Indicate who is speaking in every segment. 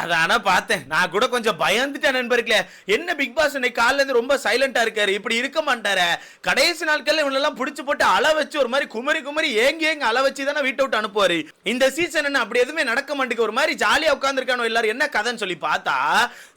Speaker 1: அத ஆனா பார்த்தேன். நான் கூட கொஞ்சம் பயந்துட்டேன் நண்பர்களே. என்ன பிக் பாஸ் இன்னைக்கு காலைல இருந்து ரொம்ப சைலண்டா இருக்காரு. இப்படி இருக்க மாட்டாரே. கடைசி நாட்கள்ல இவனெல்லாம் புடிச்சு போட்டு அழ வச்சு ஒரு மாதிரி குமரி குமரி ஏங்கி ஏங்கி அழ வச்சு தானே வீட்டை விட்டு அனுப்புவாரு. இந்த சீசன் என்ன அப்படி எதுவுமே நடக்க மாட்டேங்குது. ஒரு மாதிரி ஜாலியா உட்கார்ந்துருக்கானோ எல்லாரும் என்ன கதைன்னு சொல்லி பார்த்தா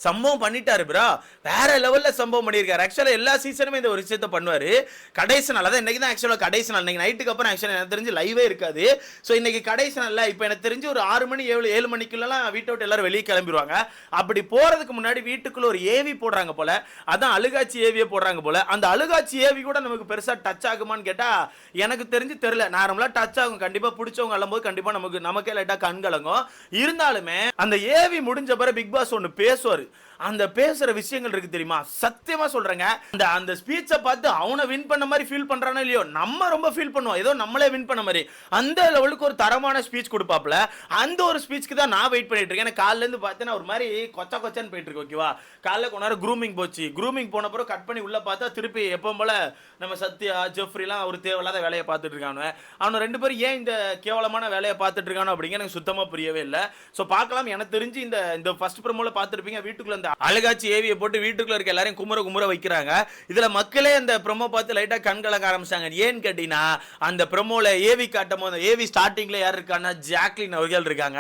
Speaker 1: சம்பவம் பண்ணிட்டாரு ப்ரோ. வேற லெவல்ல சம்பவம் பண்ணியிருக்காரு. ஆக்சுவலா எல்லா சீசனுமே இந்த ஒரு விஷயத்த பண்ணுவாரு. கடைசி நாள் அதான் இன்னைக்கு தான் ஆக்சுவலா கடைசி நாள். இன்னைக்கு நைட்டுக்கு அப்புறம் ஆக்சுவலா எனக்கு தெரிஞ்சு லைவே இருக்காது. ஸோ இன்னைக்கு கடைசி நாள்ல இப்போ எனக்கு தெரிஞ்சு ஒரு 6 மணி 7 மணிக்குள்ளலாம் வீட்டை விட்டு எல்லாரும் வெளியே கிளம்பிடுவாங்க. அப்படி போறதுக்கு முன்னாடி வீட்டுக்குள்ள ஒரு ஏவி போடுறாங்க போல. அதான் அழுகாட்சி ஏவியே போடுறாங்க போல. அந்த அழுகாட்சி ஏவி கூட நமக்கு பெருசா டச் ஆகுமான்னு கேட்டா எனக்கு தெரிஞ்சு தெரியல. நார்மலா டச் ஆகும். கண்டிப்பா பிடிச்சவங்க அள்ளும்போது கண்டிப்பா நமக்கே லைட்டா கண் கலங்கும். இருந்தாலுமே அந்த ஏவி முடிஞ்ச பிறகு பிக் பாஸ் ஒன்னு பேசுவாரு. அந்த பேசுற விஷயங்கள் இருக்கு தெரியுமா, சத்தியமா சொல்றேங்க. அந்த ஸ்பீச்சை பார்த்து அவனை வின் பண்ண மாதிரி ஃபீல் பண்றானோ இல்லையோ, நம்ம ரொம்ப ஃபீல் பண்ணுவோம் ஏதோ நம்மளே வின் பண்ண மாதிரி. அந்த லெவலுக்கு ஒரு தரமான ஸ்பீச் கொடுப்பாப்ல. அந்த ஒரு ஸ்பீச்சுக்கு தான் நான் வெயிட் பண்ணிட்டு இருக்கேன். காலைல இருந்து பார்த்தேன்னா ஒரு மாதிரி கொச்சன்னு போயிட்டு இருக்கு. ஓகேவா, காலைல கொஞ்ச நேரம் க்ரூமிங் போச்சு. க்ரூமிங் போன பிறகு கட் பண்ணி உள்ள பார்த்தா திருப்பி எப்பவும் போல நம்ம சத்யா ஜெஃப்ரிலாம் ஒரு தேவையில்லாத வேலையை பார்த்துட்டு இருக்கானு. அவனு 2 பேரும் ஏன் இந்த கேவலமான வேலையை பார்த்துட்டு இருக்கானோ அப்படிங்க எனக்கு சுத்தமா புரியவே இல்லை. ஸோ பார்க்கலாம். எனக்கு தெரிஞ்சு இந்த ஃபர்ஸ்ட் ப்ரோமோல பார்த்துருப்பீங்க. வீட்டுக்குள்ள இந்த அழகாச்சி ஏவியை போட்டு வீட்டுக்குள்ள இருக்க எல்லாரையும் குமுற வைக்கிறாங்க. இதுல மக்களே அந்த ப்ரோமோ பார்த்து லைட்டா கண் கலக்க ஆரம்பிச்சாங்க. ஏன்னு கேட்டீங்கன்னா அந்த ப்ரோமோல ஏவி காட்டும் போது ஏவி ஸ்டார்டிங்ல யார் இருக்கான்னா ஜாக்லின் அவர்கள் இருக்காங்க.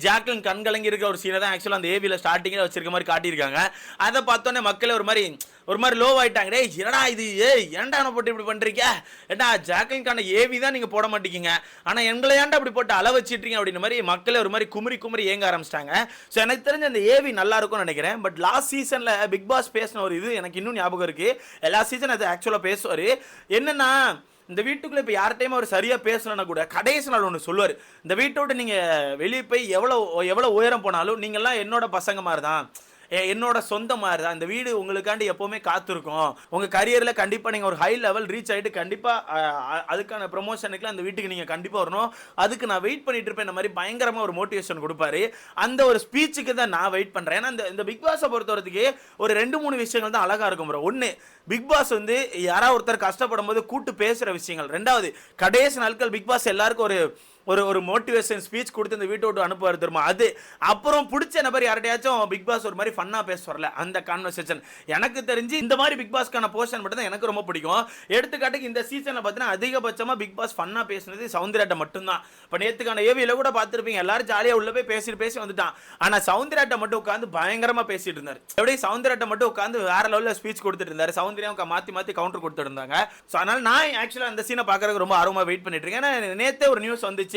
Speaker 1: ஜாக்லின் கண் கலங்கி இருக்கிற ஒரு சீனை தான் ஆக்சுவலா அந்த ஏவில ஸ்டார்டிங்ல வச்சிருக்க மாதிரி காட்டியிருக்காங்க. அதை பார்த்தோன்னே மக்களே ஒரு மாதிரி லோ ஆயிட்டாங்க. டேய் என்னடா இது, ஏன்டா போட்டு இப்படி பண்றீங்க, ஏன்டா ஜாக்லின்கான ஏவி தான் நீங்க போட மாட்டீங்க, ஆனா எங்களை ஏன்டா அப்படி போட்டு அள வச்சிட்டீங்க அப்படின்ற மாதிரி மக்களே ஒரு மாதிரி குமரி ஏங்க ஆரம்பிச்சிட்டாங்க. ஸோ எனக்கு தெரிஞ்ச அந்த ஏவி நல்லா இருக்கும்னு நினைக்கிறேன். பட் லாஸ்ட் சீசன்ல பிக் பாஸ் பேசின ஒரு இது எனக்கு இன்னும் ஞாபகம் இருக்கு. லாஸ்ட் சீசன் அது ஆக்சுவலா பேசுவாரு. என்னன்னா இந்த வீட்டுக்குள்ள இப்போ யார்கிட்டையும் அவர் சரியா பேசலன்னா கூட கடைசி நாள் ஒன்று சொல்லுவார். இந்த வீட்டை விட்டு நீங்க வெளியே போய் எவ்வளோ உயரம் போனாலும் நீங்கள்லாம் என்னோட பசங்க மாதிரி தான், என்னோட சொந்த மாதிரி தான். இந்த வீடு உங்களுக்காண்டி எப்பவுமே காத்திருக்கும். உங்க கரியர்ல கண்டிப்பா நீங்க ஒரு ஹை லெவல் ரீச் ஆயிட்டு கண்டிப்பா அதுக்கான ப்ரொமோஷனுக்குலாம் அந்த வீட்டுக்கு நீங்க கண்டிப்பா வரணும், அதுக்கு நான் வெயிட் பண்ணிட்டு இருப்பேன். இந்த மாதிரி பயங்கரமா ஒரு மோட்டிவேஷன் கொடுப்பாரு. அந்த ஒரு ஸ்பீச்சுக்கு தான் நான் வெயிட் பண்றேன். ஏன்னா இந்த பிக் பாஸை பொறுத்தவரைக்கு ஒரு 2-3 விஷயங்கள் தான் அழகா இருக்கும் ப்ரோ. ஒன்னு, பிக் பாஸ் வந்து யாராவது ஒருத்தர் கஷ்டப்படும் போது கூட்டு பேசுற விஷயங்கள். 2வது, கடைசி நாட்கள் பிக் பாஸ் எல்லாருக்கும் ஒரு மோட்டிவேஷன் ஸ்பீச் கொடுத்து இந்த வீட்டை விட்டு அனுப்புவார் தெரியுமா, அது. அப்புறம் பிடிச்ச நபர் யார்ட்டையாச்சும் பிக் பாஸ் ஒரு மாதிரி ஃபன்னா பேசுவார்ல, அந்த கான்வர்சேஷன். எனக்கு தெரிஞ்சு இந்த மாதிரி பிக் பாஸ்க்கான போர்ஷன் மட்டும் தான் எனக்கு ரொம்ப பிடிக்கும். எடுத்துக்காட்டுக்கு இந்த சீசன்ல பார்த்தீங்கன்னா அதிகபட்சமா பிக் பாஸ் ஃபன்னா பேசுனது சௌந்தர்யாட்ட மட்டும்தான். இப்போ நேத்துக்கான ஏவியில கூட பார்த்துருப்பீங்க, எல்லாரும் ஜாலியா உள்ள போய் பேசி வந்துட்டான். ஆனா சௌந்தர்யாட்ட மட்டும் உட்காந்து பயங்கரமா பேசிட்டு இருந்தாரு. எப்படி சௌந்தர்யாட்ட மட்டும் உட்காந்து வேற லெவல்ல ஸ்பீச் கொடுத்துட்டு இருந்தாரு. சௌந்தர்யா மாத்தி கவுண்டர் கொடுத்துட்டு இருந்தாங்க. ஸோ அதனால நான் ஆக்சுவலா அந்த சீனை பார்க்கறதுக்கு ரொம்ப ஆர்வமா வெயிட் பண்ணிட்டு இருக்கேன். ஏன்னா நேத்தே ஒரு நியூஸ் வந்துச்சு,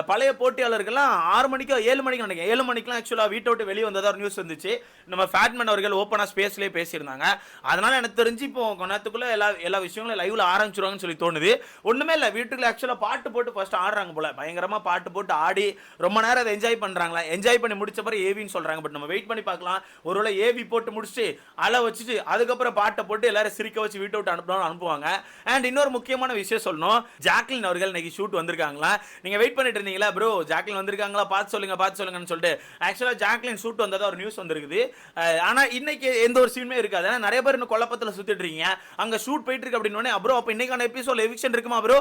Speaker 1: பழைய போட்டியாளர்கள்லாம் 6 மணிக்கோ 7 மணிக்கு நினைக்கிறேன், 7 மணிக்கெல்லாம் ஆக்சுவலா வீட்டை விட்டு வெளியே வந்ததா ஒரு நியூஸ் வந்துச்சு. நம்ம ஃபேட்மேன் அவர்கள் ஓப்பனா ஸ்பேஸ்லேயே பேசியிருந்தாங்க. அதனால எனக்கு தெரிஞ்சு இப்போ கொஞ்ச நேரத்துக்குள்ள எல்லா விஷயங்களும் லைவ்ல ஆரம்பிச்சிருவாங்கன்னு சொல்லி தோணுது. ஒண்ணுமே இல்லை, வீட்டுக்குள்ள ஆக்சுவலா பாட்டு போட்டு ஃபர்ஸ்ட் ஆடுறாங்க போல. பயங்கரமா பாட்டு போட்டு ஆடி ரொம்ப நேரம் அதை என்ஜாய் பண்றாங்களா. என்ஜாய் பண்ணி முடிச்ச பிறகு ஏவின்னு சொல்றாங்க. பட் நம்ம வெயிட் பண்ணி பார்க்கலாம். ஒருவேளை ஏவி போட்டு முடிச்சுட்டு அழ வச்சுட்டு அதுக்கப்புறம் பாட்டை போட்டு எல்லாரும் சிரிக்க வச்சு வீட்டை விட்டு அனுப்புவாங்க. அண்ட் இன்னொரு முக்கியமான விஷயம் சொல்லணும், ஜாக்லின் அவர்கள் இன்னைக்கு ஷூட் வந்திருக்காங்களா. நீங்க வெயிட் பண்ணிட்டு இருந்தீங்களா ப்ரோ ஜாக்லின் வந்திருக்காங்களா பார்த்து சொல்லுங்கன்னு சொல்லிட்டு. ஆக்சுவலா ஜாக்லின் ஷூட் வந்ததா ஒரு நியூஸ் வந்திருக்குது. ஆனா இன்னைக்கு எந்த ஒரு சீனுமே இருக்காது. ஏன்னா நிறைய பேர் இன்னும் குழப்பத்தில் சுத்திட்டு இருக்கீங்க. அங்க ஷூட் போயிட்டு இருக்கு அப்படின்னு ப்ரோ அப்ப இன்னைக்கான எபிசோட் எவிக்ஷன் இருக்குமா ப்ரோ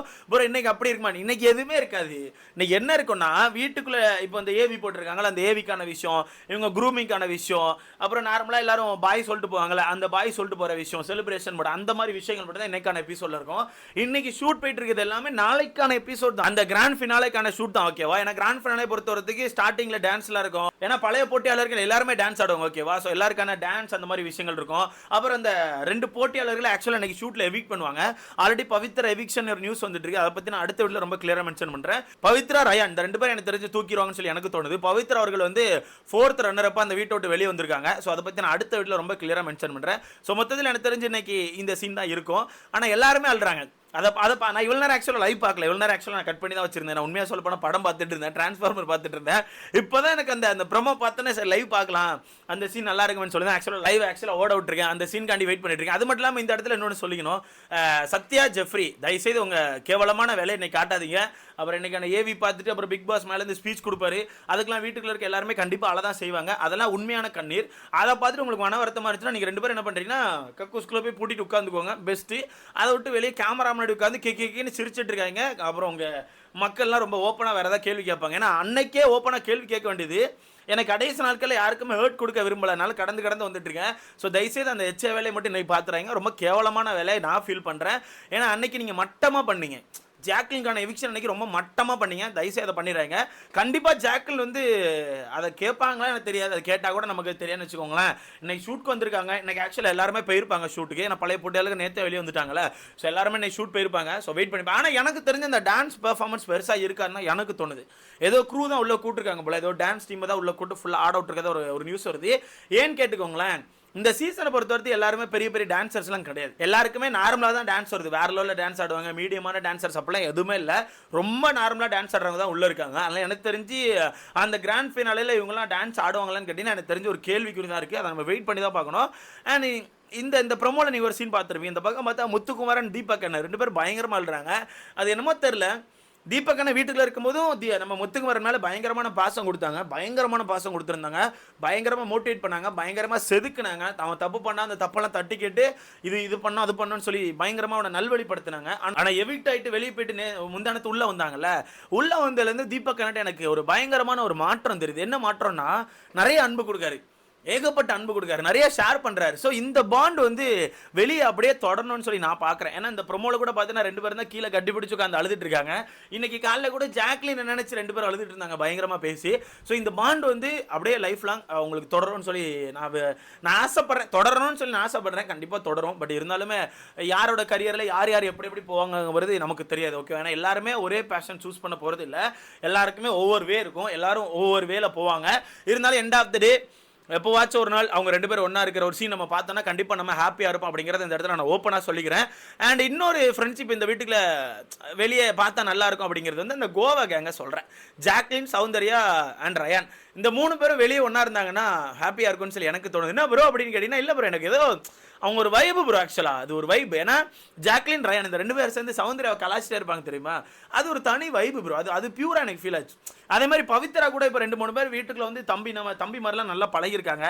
Speaker 1: இன்னைக்கு அப்படி இருக்குமா? இன்னைக்கு எதுவுமே இருக்காது. இன்னைக்கு என்ன இருக்கும்னா வீட்டுக்குள்ள இப்போ இந்த ஏவி போட்டிருக்காங்களா, அந்த ஏவிக்கான விஷயம், இவங்க க்ரூமிங்கான விஷயம், அப்புறம் நார்மலா எல்லாரும் பாய் சொல்லிட்டு போவாங்கல்ல, அந்த பாய் சொல்லிட்டு போற விஷயம், செலிப்ரேஷன் போட அந்த மாதிரி விஷயங்கள் மட்டும் தான் இன்னைக்கான எபிசோட்ல இருக்கும். இன்னைக்கு ஷூட் போயிட்டு இருக்குது எல்லாமே நாளைக்கான எபிசோட் தான். அந்த கிராண்ட் ஃபினாலேக்கான ஷூட் தான். ஓகேவா, ஏன்னா கிராண்ட் ஃபினாலே பொறுத்தவரைக்கு ஸ்டார்டிங்ல டான்ஸ்லாம் இருக்கும். ஏன்னா பழைய போட்டியாளர்கள் எல்லாருமே டான்ஸ் ஆடுவாங்க. ஓகேவா, ஸோ எல்லாருக்கான டான்ஸ் அந்த மாதிரி விஷயங்கள் இருக்கும். அப்புறம் அந்த 2 போட்டியாளர்கள் ஆக்சுவலா இன்னைக்கு ஷூட்ல எவிக் பண்ணுவாங்க. ஆல்ரெடி பவித்ரா எவிக்ஷன் ஒரு நியூஸ் வந்துட்டு இருக்கு. அதை பத்தி நான் அடுத்த வீடியோல ரொம்ப கிளியரா மென்ஷன் பண்றேன். பவித்ரா ரயான் இந்த 2 பேரும் எனக்கு தெரிஞ்சு தூக்கிடுவாங்கன்னு சொல்லி எனக்கு தோணுது. பவித்ரா அவர்கள் வந்து 4th ரன்னர் அப்ப அந்த வீட்டை விட்டு வெளியே வந்திருக்காங்க. ஸோ அதை பத்தி நான் அடுத்த வீடியோல ரொம்ப கிளியரா மென்ஷன் பண்றேன். ஸோ மொத்தத்தில் எனக்கு தெரிஞ்சு இன்னைக்கு இந்த சீன் தான் இருக்கும். ஆனா எல்லாருமே அழுறாங்க. நான் இவ்வளோ நேரம் ஆக்சுவலாக லைவ் பார்க்கல. இவ்வளோ நேரம் ஆக்சுவலாக நான் கட் பண்ணி தான் வச்சிருந்தேன். நான் உண்மையாக சொல்ல போனால் படம் பார்த்துட்டு இருந்தேன், டிரான்ஸ்ஃபார்மர் பார்த்துட்டு இருந்தேன். இப்போ தான் எனக்கு அந்த ப்ரோமோ பார்த்தோன்னே சரி லைவ் பார்க்கலாம், அந்த சீன் நல்லா இருக்குன்னு சொல்லி தான் ஆக்சுவலாக ஓட விட்டுருக்கேன். அந்த சீன் காண்டி வெயிட் பண்ணிட்டு இருக்கேன். அது மட்டும் இல்லாமல் இந்த இடத்துல இன்னொன்று சொல்லிக்கணும், சத்யா ஜெஃப்ரி தயவுசெய்து உங்கள் கேவலமான வேலையை இன்னைக்கு காட்டாதீங்க. அப்புறம் இன்னைக்கான ஏவி பார்த்துட்டு அப்புறம் பிக் பாஸ் மேலேருந்து ஸ்பீச் கொடுப்பாரு. அதுக்கெல்லாம் வீட்டுக்குள்ள இருக்க எல்லாருமே கண்டிப்பாக அழதான் செய்வாங்க. அதெல்லாம் உண்மையான கண்ணீர். அதை பார்த்துட்டு உங்களுக்கு மன வருத்தமாக இருந்துச்சுன்னா நீங்கள் 2 பேரும் என்ன பண்ணுறீங்கன்னா கக்கூஸ்குள்ளே போய் பூட்டிட்டு உட்காந்துக்கோங்க, பெஸ்ட்டு. அதை விட்டு வெளியே கேமரா முன்னாடி உட்காந்து கேன்னு சிரிச்சிட்டு இருக்காங்க. அப்புறம் உங்க மக்கள்லாம் ரொம்ப ஓப்பனாக வேறு ஏதாவது கேள்வி கேட்பாங்க. ஏன்னா அன்னைக்கே ஓப்பனாக கேள்வி கேட்க வேண்டியது எனக்கு கடைசி நாட்களில் யாருக்குமே ஹர்ட் கொடுக்க விரும்பலனால கடந்து கடந்து வந்துட்டு இருக்கேன். ஸோ தயவுசெய்து அந்த எச்ச வேலையை மட்டும் இன்னைக்கு பார்த்துறாங்க. ரொம்ப கேவலமான வேலையை நான் ஃபீல் பண்ணுறேன். ஏன்னா அன்னைக்கு நீங்கள் மட்டமாக பண்ணீங்க. ஜாக்லின்கான எவிக்ஷன் அன்னைக்கு ரொம்ப மட்டமாக பண்ணீங்க. தயவுசெய்து அதை பண்ணிடுறாங்க. கண்டிப்பாக ஜாக்லின் வந்து அதை கேட்பாங்களா எனக்கு தெரியாது. அதை கேட்டால் கூட நமக்கு தெரியாதுன்னு வச்சுக்கோங்களேன். இன்னைக்கு ஷூட்க்கு வந்திருக்காங்க. இன்னைக்கு ஆக்சுவலாக எல்லாருமே போயிருப்பாங்க ஷூட்டுக்கு. ஏன்னா பழைய போட்டியாளுக்கு நேற்றே வெளியே வந்துட்டாங்களே. ஸோ எல்லாருமே இன்னைக்கு ஷூட் போயிருப்பாங்க. ஸோ வெயிட் பண்ணிப்பேன். ஆனால் எனக்கு தெரிஞ்ச அந்த டான்ஸ் பெர்ஃபார்மன்ஸ் பெருசாக இருக்காருன்னா எனக்கு தோணுது. ஏதோ க்ரூ தான் உள்ள கூட்டிருக்காங்க போல. ஏதோ டான்ஸ் டீம் தான் உள்ள கூட்டு ஃபுல்லாக ஆட் அவுட் இருக்கிறத ஒரு நியூஸ் வருது. ஏன்னு கேட்டுக்கோங்களேன், இந்த சீசனை பொறுத்தவரைக்கும் எல்லாருமே பெரிய பெரிய டான்சர்ஸ்லாம் கிடையாது. எல்லாருக்குமே நார்மலாக தான் டான்ஸ் வருது. வேற லெவலில் டான்ஸ் ஆடுவாங்க. மீடியமான டான்சர்ஸ் அப்படிலாம் எதுவுமே இல்லை. ரொம்ப நார்மலாக டான்ஸ் ஆடுறவங்க தான் உள்ளே இருக்காங்க. அதனால் எனக்கு தெரிஞ்சு அந்த கிராண்ட் ஃபினாலையில் இவங்கலாம் டான்ஸ் ஆடுவாங்களான்னு கேட்டிங்கன்னா எனக்கு தெரிஞ்சு ஒரு கேள்விக்குறி தான் இருக்குது. அதை நம்ம வெயிட் பண்ணி தான் பார்க்கணும். அண்ட் இந்த ப்ரொமோவில் நீங்கள் ஒரு சீன் பார்த்துருப்பீங்க. இந்த பக்கம் பார்த்தா முத்துக்குமாரன் தீபக் அண்ணன் 2 பேரும் பயங்கரமாக ஆடுறாங்க. அது என்னமோ தெரில, தீபக் அண்ணன் வீட்டுக்குள்ள இருக்கும்போதும் நம்ம முத்துக்குமாரன் மேலே பயங்கரமான பாசம் கொடுத்தாங்க. பயங்கரமான பாசம் கொடுத்துருந்தாங்க. பயங்கரமாக மோட்டிவேட் பண்ணாங்க. பயங்கரமாக செதுக்குனாங்க. அவன் தப்பு பண்ணால் அந்த தப்பெல்லாம் தட்டி கேட்டு இது பண்ணோம் அது பண்ணோன்னு சொல்லி பயங்கரமாக அவனை நல்வழிப்படுத்தினாங்க. ஆனால் எவிக்ட் ஆகிட்டு வெளியே போயிட்டு முந்தானத்து உள்ளே வந்தாங்கல்ல. உள்ளே வந்ததுலேருந்து தீபக் அண்ணன் எனக்கு ஒரு பயங்கரமான ஒரு மாற்றம் தெரியுது. என்ன மாற்றம்னா, நிறைய அன்பு கொடுக்காரு. ஏகப்பட்ட அன்பு கொடுக்காரு. நிறைய ஷேர் பண்ணுறாரு. ஸோ இந்த பாண்ட் வந்து வெளியே அப்படியே தொடரணும்னு சொல்லி நான் பார்க்குறேன். ஏன்னா இந்த ப்ரொமோல கூட பார்த்தீங்கன்னா 2 பேரும் தான் கீழே கட்டி பிடிச்சி உட்காந்து அழுதுட்டு இருக்காங்க. இன்னைக்கு காலையில் கூட ஜாக்லின் நினைச்சு 2 பேரும் அழுதுட்டு இருந்தாங்க பயங்கரமாக பேசி. ஸோ இந்த பாண்ட் வந்து அப்படியே லைஃப் லாங் உங்களுக்கு தொடரும்னு சொல்லி நான் ஆசைப்படுறேன். தொடரணும்னு சொல்லி நான் ஆசைப்படுறேன். கண்டிப்பாக தொடரும். பட் இருந்தாலுமே யாரோட கரியரில் யார் எப்படி போவாங்கிறது நமக்கு தெரியாது. ஓகே, ஏன்னா எல்லாருமே ஒரே பேஷன் சூஸ் பண்ண போகிறது இல்லை. எல்லாருக்குமே ஒவ்வொரு வே இருக்கும். எல்லாரும் ஒவ்வொரு வேல போவாங்க. இருந்தாலும் எண்ட் ஆஃப் த டே எப்போவாச்சும் ஒரு நாள் அவங்க 2 பேரும் ஒன்றா இருக்கிற ஒரு சீன் நம்ம பார்த்தோன்னா கண்டிப்பாக நம்ம ஹாப்பியாக இருப்போம் அப்படிங்கிறத இந்த இடத்துல நான் ஓப்பனாக சொல்லிக்கிறேன். அண்ட் இன்னொரு ஃப்ரெண்ட்ஷிப் இந்த வீட்டுக்குள்ள வெளியே பார்த்தா நல்லா இருக்கும் அப்படிங்கிறது வந்து இந்த கோவா கேங்க சொல்கிறேன். ஜாக்லின், சௌந்தர்யா அண்ட் ரயான் இந்த 3 பேரும் வெளியே ஒன்றா இருந்தாங்கன்னா ஹாப்பியாக இருக்கும்னு சொல்லி எனக்கு தோணுது. என்ன ப்ரோ அப்படின்னு கேட்டிங்கன்னா, இல்லை ப்ரோ, எனக்கு ஏதோ அவங்க ஒரு வைபு ப்ரோ. ஆக்சுவலாக அது ஒரு வைப். ஏன்னா ஜாக்லின், ரயான் இந்த 2 பேரும் சேர்ந்து சௌந்தர்யாவை கலாச்சிட்டே இருப்பாங்க தெரியுமா. அது ஒரு தனி வைபு ப்ரோ. அது பியூராக எனக்கு ஃபீல் ஆச்சு. அதே மாதிரி பவித்ரா கூட இப்போ 2-3 பேர் வீட்டுக்குள்ள வந்து தம்பி மாதிரிலாம் நல்லா பழகிருக்காங்க.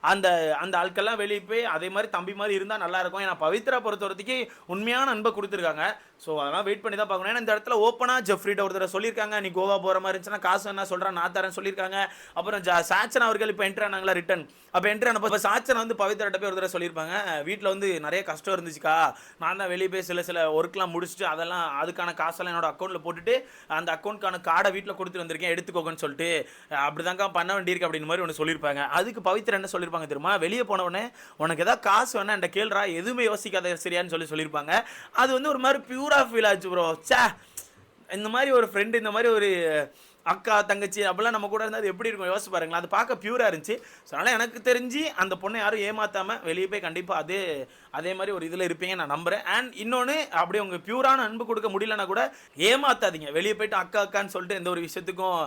Speaker 1: அந்த ஆட்கள்லாம் வெளியே போய் அதே மாதிரி தம்பி மாதிரி இருந்தால் நல்லா இருக்கும். ஏன்னா பவித்ரா பொறுத்தவரைக்கும் உண்மையான அன்பை கொடுத்துருக்காங்க. ஸோ அதெல்லாம் வெயிட் பண்ணி தான் பார்க்கணும். ஏன்னா இந்த இடத்துல ஓப்பனாக ஜெஃப்ரிட்ட ஒருத்தர் சொல்லியிருக்காங்க, நீ கோவா போகிற மாதிரி இருந்துச்சுன்னா காசு என்ன சொல்கிறேன் நான் தரேன் சொல்லியிருக்காங்க. அப்புறம் சாச்சன் அவர்கள் இப்போ என்ட்ரி ஆனாங்களா ரிட்டன். அப்போ என்ட்ரி ஆனப்போ இப்போ சாச்சன் வந்து பவித்ராட்ட போய் ஒரு தடவை சொல்லியிருப்பாங்க, வீட்டில் வந்து நிறைய கஷ்டம் இருந்துச்சுக்கா, நான் தான் வெளியே போய் சில ஒர்க்லாம் முடிச்சுட்டு அதெல்லாம் அதுக்கான காசெல்லாம் என்னோட அக்கௌண்ட்டில் போட்டுட்டு அந்த அக்கௌண்ட்கான கார்டை வீட்டில் கொடுத்துட்டு வந்திருக்கேன், எடுத்துக்கோங்கன்னு சொல்லிட்டு அப்படிதாங்க பண்ண வேண்டியிருக்கு அப்படின்னு மாதிரி ஒன்று சொல்லியிருப்பாங்க. அதுக்கு பவித்ரா என்ன சொல்லியிருப்பாங்க தெரியுமா, வெளியே போனவொடனே உனக்கு ஏதாவது காசு வேணா என்கிட்ட கேள்றா, எதுவுமே யோசிக்காத சரியான்னு சொல்லியிருப்பாங்க. அது வந்து ஒரு மாதிரி பியூரா ஃபீல் ஆச்சு ப்ரோ. சே, இந்த மாதிரி ஒரு ஃப்ரெண்டு, இந்த மாதிரி ஒரு அக்கா தங்கச்சி அப்படிலாம் நம்ம கூட இருந்தால் அது எப்படி இருக்கும் யோசிச்சு பாருங்களேன். அது பார்க்க பியூராக இருந்துச்சு. ஸோ அதனால் எனக்கு தெரிஞ்சு அந்த பொண்ணை யாரும் ஏமாற்றாமல் வெளியே போய் கண்டிப்பாக அதே மாதிரி ஒரு இதில் இருப்பீங்க நான் நம்புகிறேன். அண்ட் இன்னொன்று, அப்படி உங்கள் பியூரான அன்பு கொடுக்க முடியலன்னா கூட ஏமாற்றாதீங்க. வெளியே போயிட்டு அக்கான்னு சொல்லிட்டு எந்த ஒரு விஷயத்துக்கும்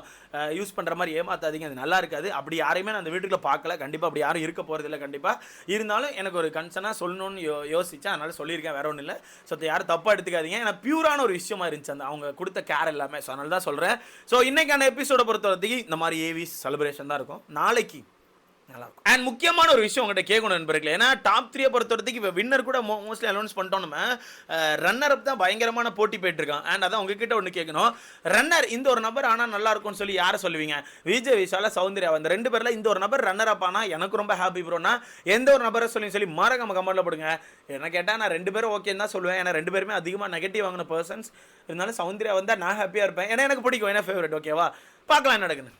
Speaker 1: யூஸ் பண்ணுற மாதிரி ஏமாற்றாதீங்க. அது நல்லா இருக்காது. அப்படி யாரையுமே நான் அந்த வீட்டுக்குள்ள பார்க்கல. கண்டிப்பாக அப்படி யாரும் இருக்க போகிறதில்ல. கண்டிப்பாக இருந்தாலும் எனக்கு ஒரு கன்சர்னாக சொல்லணும்னு யோசித்தேன். அதனால் சொல்லியிருக்கேன், வேற ஒன்றும் இல்லை. ஸோ யாரும் தப்பாக எடுத்துக்காதீங்க. ஏன்னா பியூரான ஒரு விஷயமா இருந்துச்சு அந்த அவங்க கொடுத்த கேர் எல்லாமே. ஸோ அதனால தான் சொல்கிறேன். ஸோ இன்னைக்கான எபிசோட பொறுத்தவரைக்கும் இந்த மாதிரி ஏவிஸ் செலிப்ரேஷன் தான் இருக்கும். நாளைக்கு நல்லா இருக்கும். அண்ட் முக்கியமான ஒரு விஷயம் உங்கள்கிட்ட கேட்கணும் நண்பர்களே. ஏன்னா டாப் 3 பொறுத்தவரைக்கும் இப்போ வின்னர் கூட மோஸ்ட்லி அனௌன்ஸ் பண்ணிட்டோம். நம்ம ரன்னர் அப் தான் பயங்கரமான போட்டி போயிட்டு இருக்கான். அண்ட் அதான் உங்ககிட்ட ஒன்று கேட்கணும், ரன்னர் இந்த ஒரு நபர் ஆனால் நல்லா இருக்கும்னு சொல்லி யாரை சொல்லுவீங்க? விஜய், விஷால, சௌந்தர்யா, அந்த 2 பேரில் இந்த ஒரு நபர் ரன்னர் அப் ஆனால் எனக்கு ரொம்ப ஹாப்பி ப்ரோனா எந்த ஒரு நபரை சொல்லி மறக்காம கமெண்ட்ல போடுங்க. என்ன கேட்டால் நான் 2 பேரும் ஓகேன்னு தான் சொல்லுவேன். ஏன்னா 2 பேருமே அதிகமாக நெகட்டிவ் வாங்கின பர்சன்ஸ். இருந்தாலும் சௌந்தர்யா வந்தால் நான் ஹாப்பியாக இருப்பேன். ஏன்னா எனக்கு பிடிக்கும், ஏன்னா ஃபேவரட். ஓகேவா, பார்க்கலாம் என்ன நடக்குன்னு.